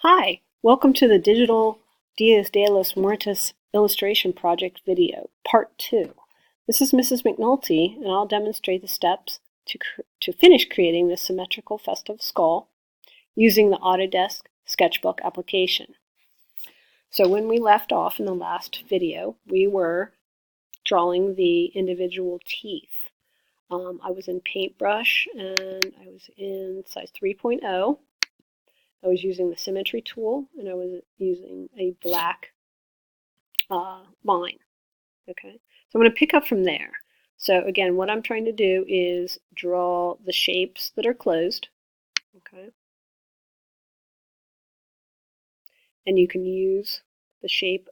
Hi, welcome to the Digital Dias de los Muertos illustration project video, part 2. This is Mrs. McNulty, and I'll demonstrate the steps to finish creating this symmetrical festive skull using the Autodesk Sketchbook application. So when we left off in the last video, we were drawing the individual teeth. I was in Paintbrush, and I was in size 3.0. I was using the symmetry tool, and I was using a black line. Okay, so I'm going to pick up from there. So again, what I'm trying to do is draw the shapes that are closed. Okay, and you can use the shape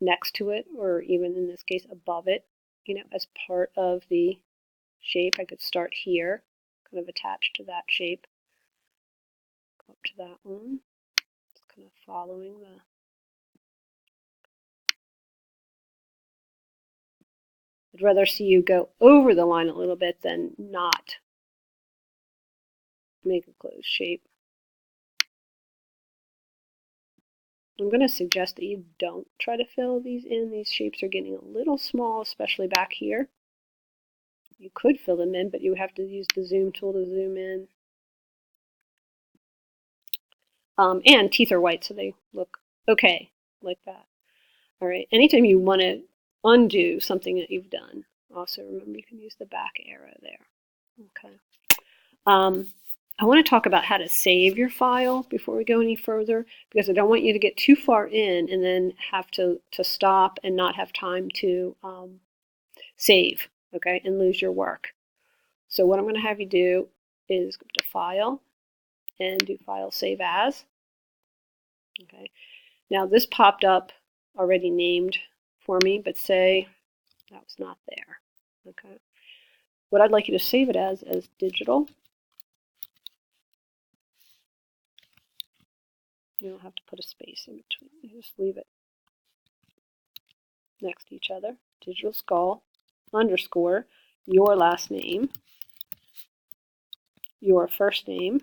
next to it, or even in this case above it, as part of the shape. I could start here, kind of attached to that shape. Go up to that one. Just kind of following the I'd rather see you go over the line a little bit than not make a closed shape. I'm going to suggest that you don't try to fill these in. These shapes are getting a little small, especially back here. You could fill them in, but you have to use the zoom tool to zoom in. And teeth are white, so they look okay like that. All right, anytime you want to undo something that you've done, also remember you can use the back arrow there. Okay. I want to talk about how to save your file before we go any further, because I don't want you to get too far in and then have to stop and not have time to save, okay, and lose your work. So what I'm going to have you do is go to File and do File Save As. Okay. Now this popped up already named for me, but say that was not there. Okay. What I'd like you to save it as digital. You don't have to put a space in between. You just leave it next to each other. Digital skull underscore your last name, your first name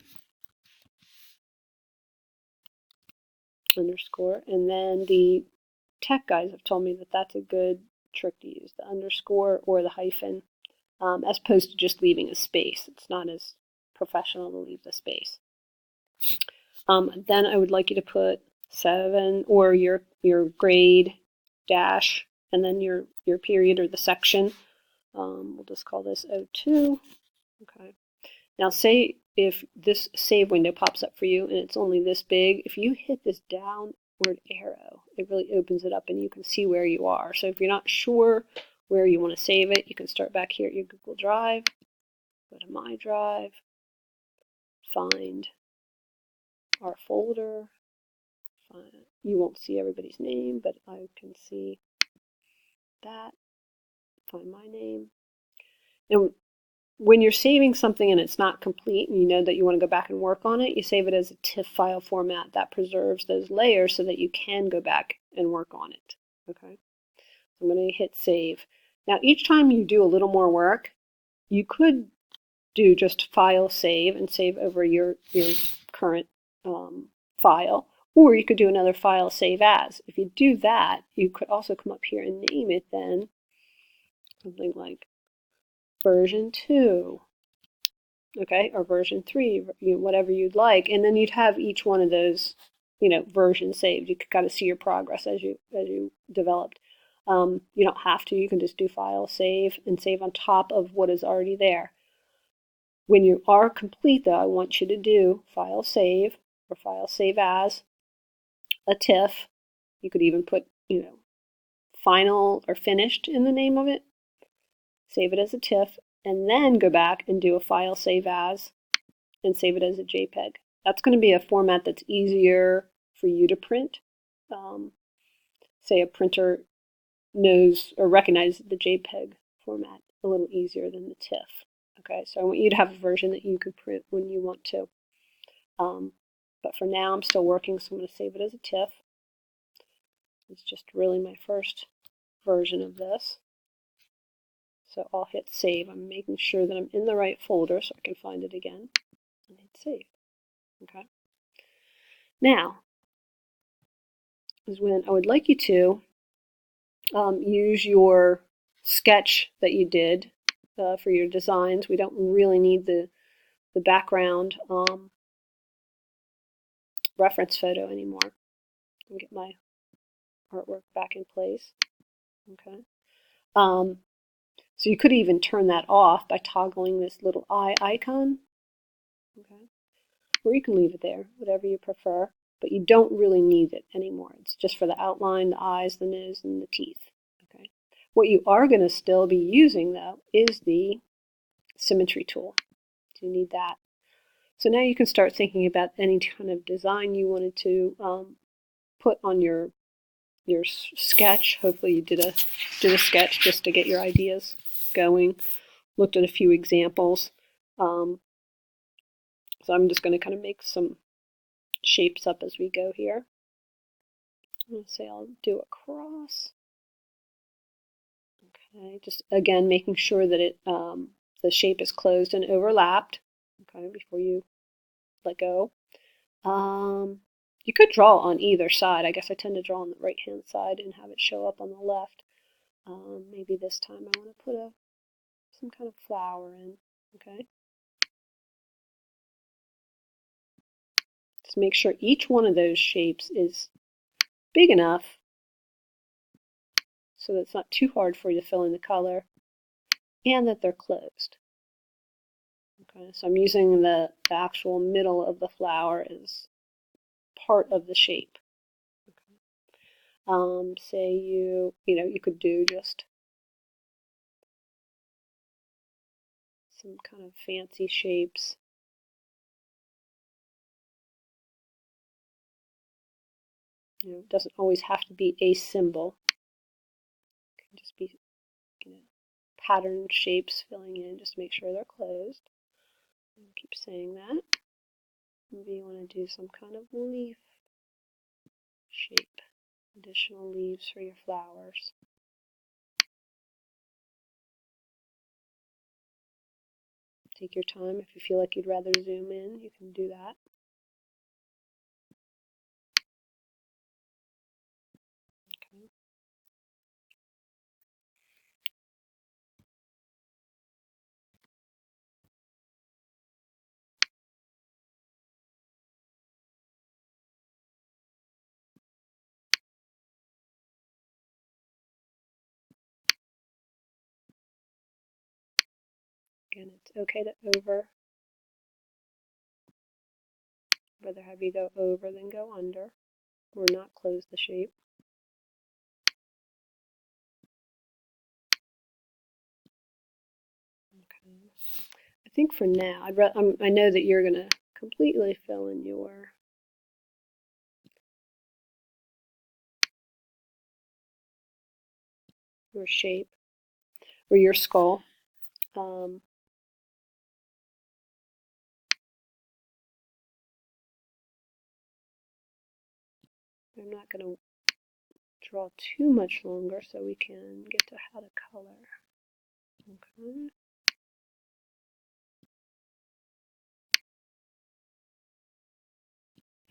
underscore, and then the tech guys have told me that that's a good trick to use, the underscore or the hyphen, as opposed to just leaving a space. It's not as professional to leave the space. Then I would like you to put 7 or your grade dash, and then your period or the section. We'll just call this 02. Okay. Now say if this save window pops up for you and it's only this big, if you hit this downward arrow, it really opens it up and you can see where you are. So if you're not sure where you want to save it, you can start back here at your Google Drive, go to My Drive, find our folder. You won't see everybody's name, but I can see that. Find my name. And when you're saving something and it's not complete and you know that you want to go back and work on it, you save it as a TIFF file format. That preserves those layers so that you can go back and work on it. Okay, I'm going to hit save. Now each time you do a little more work, you could do just file save and save over your current file, or you could do another file save as. If you do that, you could also come up here and name it then something like version 2, okay, or version 3, whatever you'd like, and then you'd have each one of those, versions saved. You could kind of see your progress as you developed. You don't have to. You can just do file save and save on top of what is already there. When you are complete, though, I want you to do file save or file save as a TIFF. You could even put, final or finished in the name of it. Save it as a TIFF, and then go back and do a file save as and save it as a JPEG. That's going to be a format that's easier for you to print. Say a printer knows or recognizes the JPEG format a little easier than the TIFF. Okay, so I want you to have a version that you can print when you want to. But for now, I'm still working, so I'm going to save it as a TIFF. It's just really my first version of this. So I'll hit save. I'm making sure that I'm in the right folder so I can find it again. And hit save. Okay. Now, is when I would like you to use your sketch that you did for your designs. We don't really need the background reference photo anymore. I'll get my artwork back in place. Okay. So you could even turn that off by toggling this little eye icon. Okay. Or you can leave it there, whatever you prefer. But you don't really need it anymore. It's just for the outline, the eyes, the nose, and the teeth. Okay. What you are going to still be using, though, is the symmetry tool. So you need that. So now you can start thinking about any kind of design you wanted to put on your sketch. Hopefully you did a sketch just to get your ideas going. Looked at a few examples. So I'm just going to kind of make some shapes up as we go here. I'm going to say I'll do a cross. Okay, just again making sure that it the shape is closed and overlapped. Okay, before you let go. You could draw on either side. I guess I tend to draw on the right hand side and have it show up on the left. Maybe this time I want to put some kind of flower in. Okay. Just make sure each one of those shapes is big enough so that it's not too hard for you to fill in the color and that they're closed. Okay, so I'm using the actual middle of the flower as part of the shape. Okay. Say you could do just some kind of fancy shapes. It doesn't always have to be a symbol. It can just be patterned shapes filling in just to make sure they're closed. And keep saying that. Maybe you want to do some kind of leaf shape. Additional leaves for your flowers. Take your time. If you feel like you'd rather zoom in, you can do that. Okay. Again, it's okay to rather have you go over than go under, or not close the shape. Okay. I think for now, I know that you're going to completely fill in your shape or your skull. I'm not going to draw too much longer so we can get to how to color. Okay.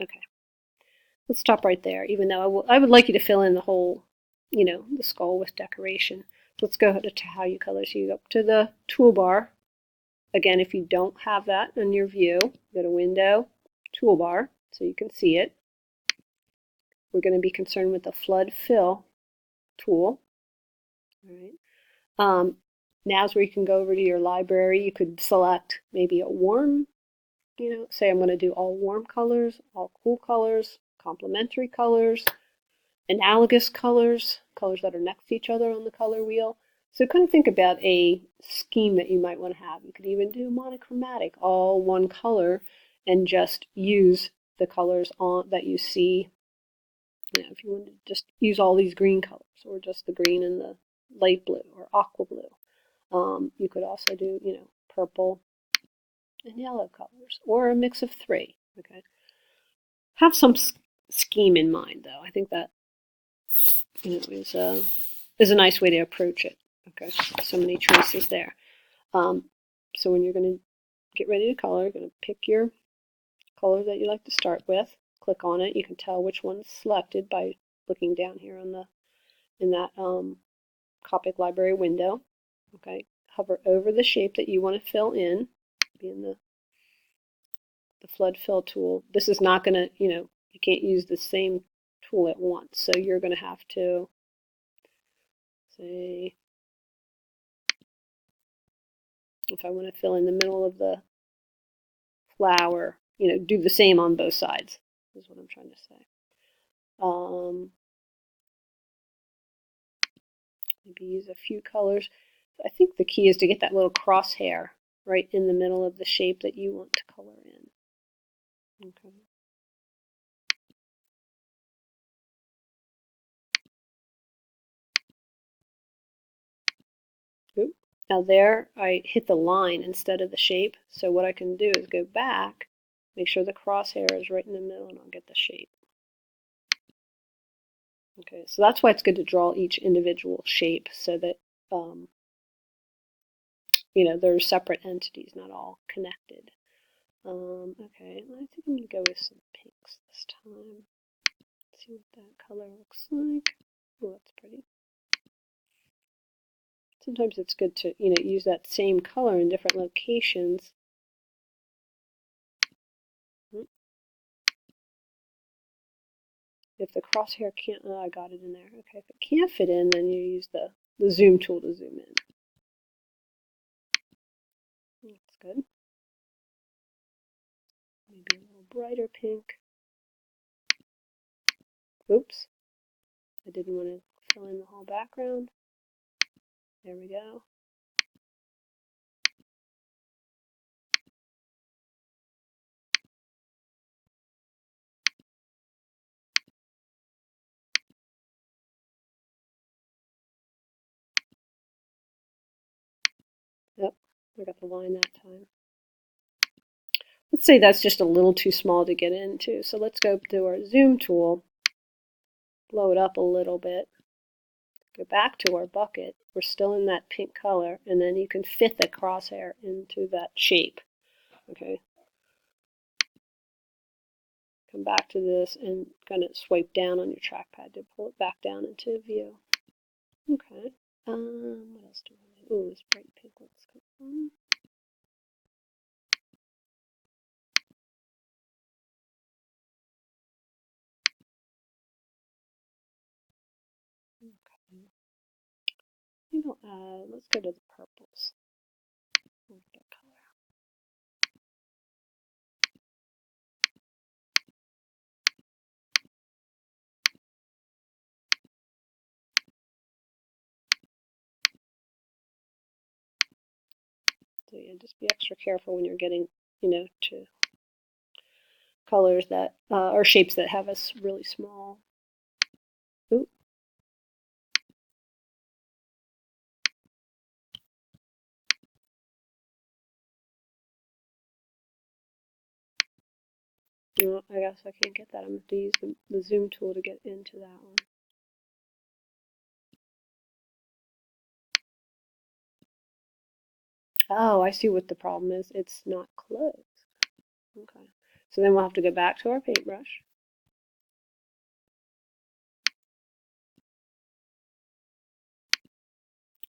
Okay. Let's stop right there, even though I would like you to fill in the whole, the skull with decoration. So let's go to how you color. So you go up to the toolbar. Again, if you don't have that in your view, go to Window, Toolbar, so you can see it. We're going to be concerned with the Flood Fill tool. All right. Now's where you can go over to your library. You could select maybe a warm, say I'm going to do all warm colors, all cool colors, complementary colors, analogous colors, colors that are next to each other on the color wheel. So kind of think about a scheme that you might want to have. You could even do monochromatic, all one color, and just use the colors that you see. If you want to just use all these green colors, or just the green and the light blue, or aqua blue. You could also do, purple and yellow colors, or a mix of three. Okay. Have some scheme in mind, though. I think that is a nice way to approach it. Okay, so many choices there. So when you're going to get ready to color, you're going to pick your color that you like to start with. Click on it. You can tell which one's selected by looking down here on in that Copic Library window. Okay, hover over the shape that you want to fill in, being the flood fill tool. This is not going to, you can't use the same tool at once, so you're going to have to say, if I want to fill in the middle of the flower, do the same on both sides, is what I'm trying to say. Maybe use a few colors. I think the key is to get that little crosshair right in the middle of the shape that you want to color in. Okay. Oop. Now there, I hit the line instead of the shape. So what I can do is go back, make sure the crosshair is right in the middle, and I'll get the shape. Okay, so that's why it's good to draw each individual shape so that they're separate entities, not all connected. Okay, I think I'm going to go with some pinks this time. Let's see what that color looks like. Oh, that's pretty. Sometimes it's good to, use that same color in different locations. If the crosshair can't, I got it in there. Okay, if it can't fit in, then you use the zoom tool to zoom in. That's good. Maybe a little brighter pink. Oops. I didn't want to fill in the whole background. There we go. Yep, I got the line that time. Let's say that's just a little too small to get into. So let's go to our zoom tool, blow it up a little bit, go back to our bucket. We're still in that pink color, and then you can fit the crosshair into that shape. Okay. Come back to this and kind of swipe down on your trackpad to pull it back down into view. Okay. What else do we need? Oh, this bright pink looks good. Okay. Let's go to the purples. That color. So yeah, just be extra careful when you're getting, to colors that or shapes that have a really small. Ooh. No, I guess I can't get that. I'm going to use the zoom tool to get into that one. Oh, I see what the problem is. It's not closed. Okay. So then we'll have to go back to our paintbrush.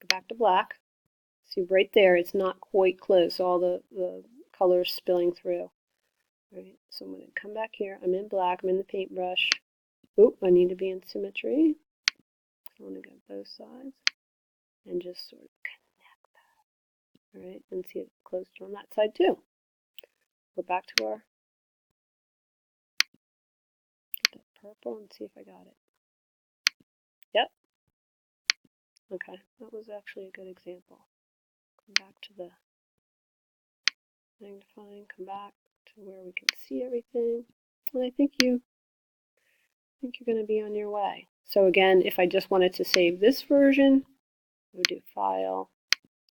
Go back to black. See right there, it's not quite closed, so all the colors spilling through. All right, so I'm going to come back here. I'm in black. I'm in the paintbrush. Oop, I need to be in symmetry. I want to go both sides and just sort of connect that. All right, and see it closed on that side too. Go back to our purple and see if I got it. Yep. Okay, that was actually a good example. Come back to the magnifying, come back to where we can see everything. And I think you're going to be on your way. So again, if I just wanted to save this version, I would do File,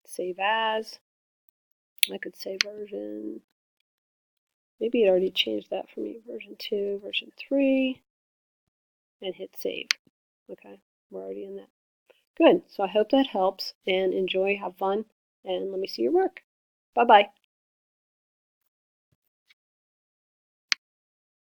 Save As. I could say version, maybe it already changed that for me, version 2, version 3, and hit Save. Okay, we're already in that. Good, so I hope that helps, and enjoy, have fun, and let me see your work. Bye-bye.